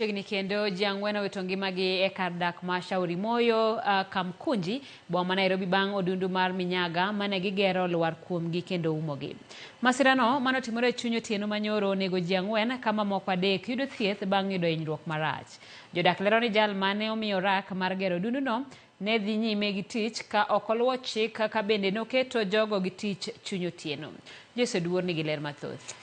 Chiegni kendo ji ang'wen owito ngimagi e kar dak ma Shauri Moyo Kamkunji, boma Nairobi bang' odundu mar minyaga mane gigero lwar kuomgi kendo umogi. Masirano manotimore e chuny otieno manyoro onego ji ang'wen kama moko adek yudo thieth bang' yudo hinyruok marach. Jodak lero ni jal mane omiyo rak mar gero odunduno ne dhi nyime gi tich ka ok oluwo chik ka bende noketo jogo gi tich chuny otieno. Jose Duor nigi ler mathoth.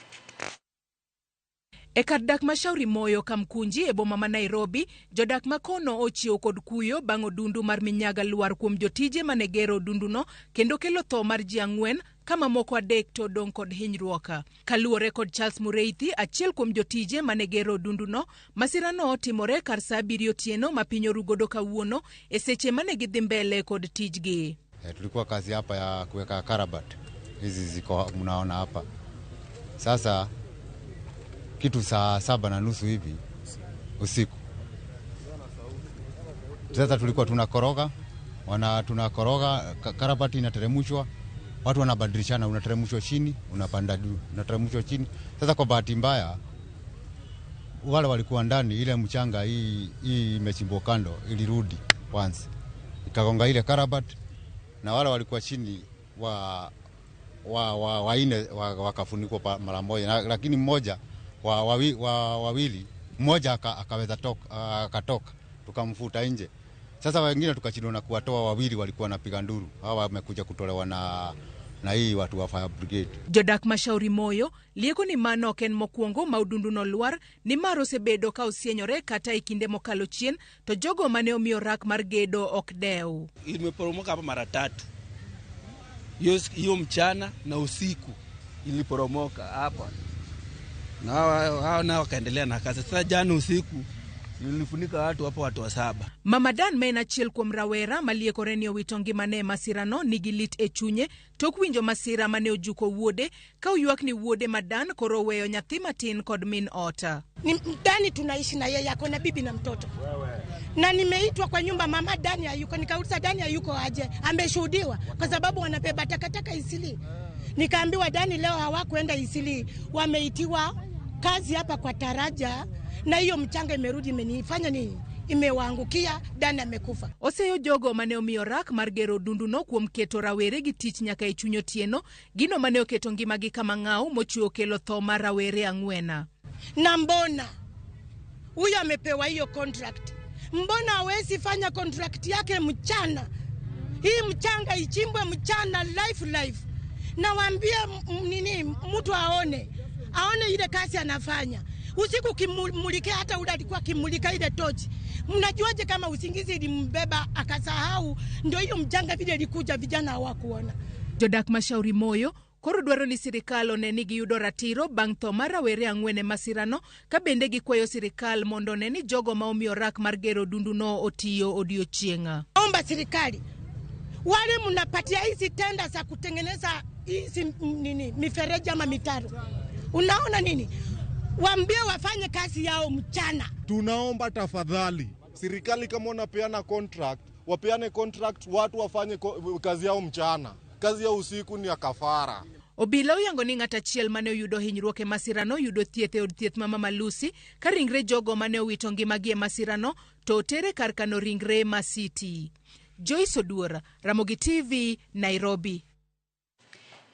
E kar dak ma Shauri Moyo Kamkunji e boma ma Nairobi, jodak makono ochiewo kod kuyo bang' odundu mar minyaga lwar kuom jotije mane gero odunduno kendo kelo tho mar ji ang'wen kama moko adek to dong' kod hinyruok. Kaluwore kod Charles Mureithi, achiel kuom jotije mane gero odunduno, masirano timore kar saa 7 otieno ma piny orugodo kawuono e seche mane gidhi mbele kod tijgi. Tulikuwa kazi hapa ya kuweka karabat. Hizi ziko mnaona hapa. Sasa kitu saa 7:30 hivi usiku. Sasa tulikuwa tunakoroga, tunakoroga, karabati inateremshwa, watu wanabadilishana, unateremshwa chini, unapanda juu, unateremshwa chini. Sasa kwa bahati mbaya wale walikuwa ndani, ile mchanga hii imechimbwa kando ilirudi once. Ikagonga ile karabati na wale walikuwa chini waine wakafunikwa mara moja, lakini mmoja wawili mmoja akaweza akatoka tukamfuta nje. Sasa wengine tukachindwa na kuwatoa, wawili walikuwa wanapiga nduru, hawa wamekuja kutolewa na hii watu wa fire brigade. Jodak ma Shauri Moyo lieko ni mano ken mokwongo maudunduno lwar ni maro sebedo ka osienyore kata ikinde mokalo chien to jogo mane omiyo rak mar gedo ok dew. Imeporomoka hapa mara 3. Hiyo mchana na usiku iliporomoka hapa. Na hao nao wakaendelea na kazi. Sasa jana usiku nilifunika watu hapo, watu 7. Mama Dan mena chiel kuom rawera malieko renio witongi mane masirano nigilit e chunye tok winjo masira mane ojuko wuode ka uywak ni wuode Madan koro weyo nyathi matin kod min ota. Ni Dani tunaishi na yeye, ako na bibi na mtoto. Na nimeitwa kwa nyumba, mama Dani hayuko, nikauliza Dani hayuko aje? Ameshuhudiwa kwa sababu wanabeba takataka Isili. Nikaambiwa Dani leo hawakuenda Isili, wameitiwa kazi hapa kwa Taraja na hiyo mchanga imerudi imenifanya nini? Imewaangukia, Dani amekufa. Oseyo jogo mane omiyo rak mar gero odunduno kuom keto rawere gi tich nyaka e chuny otieno, gino mane oketo ngimagi kama ng'aw mochiwo kelo tho mar rawere ang'wena. Na mbona huyo amepewa hiyo contract? Mbona hawezi fanya contract yake mchana? Hii mchanga ichimbwe mchana life. Na waambie nini mtu aone ile kazi anafanya. Usiku kimulikia, hata ule alikuwa kimulika ile tochi. Mnajuaje kama usingizi ilimbeba akasahau? Ndio hiyo mjanga vile ilikuja, vijana hawakuona. Jodak ma Shauri Moyo koro dwaro ni sirikal one ni giyudo ratiro bang' tho mar rawere ang'wen e masirano, ka bende gikwayo sirikal mondo one ni jogo ma omiyo rak mar gero odunduno otiyo odiochieng'a. Omba serikali wale mnapatia hizi tenda za kutengeneza hizi mifereji ama mitaro, unaona nini? Waambie wafanye kazi yao mchana. Tunaomba tafadhali serikali, kama wanapeana contract, wapeane contract, watu wafanye kazi yao mchana. Kazi ya usiku ni ya kafara. Obila oyango ni ng'at achiel mane oyudo hinyruok e masirano yudo thieth e od thieth ma Mama Lucy, ka ringre jogo mane owito ngimagi e masirano to otere kar kano ringre ma City. Joyce Oduor, Ramogi TV, Nairobi.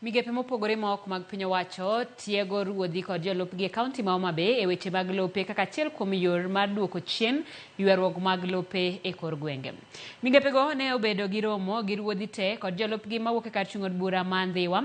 Migepe mopogore ma ok mag piny owacho tiego ruodhi kod jolupgi e kaunti ma Homa Bay e weche mag lope kaka achiel kuom yor mar duoko chien ywaruok mag lope e kor gwenge. Migepego ne obedo gi romo gi ruodhi te kod jolupgi mawuok e kar chung' od bura ma Ndhiwa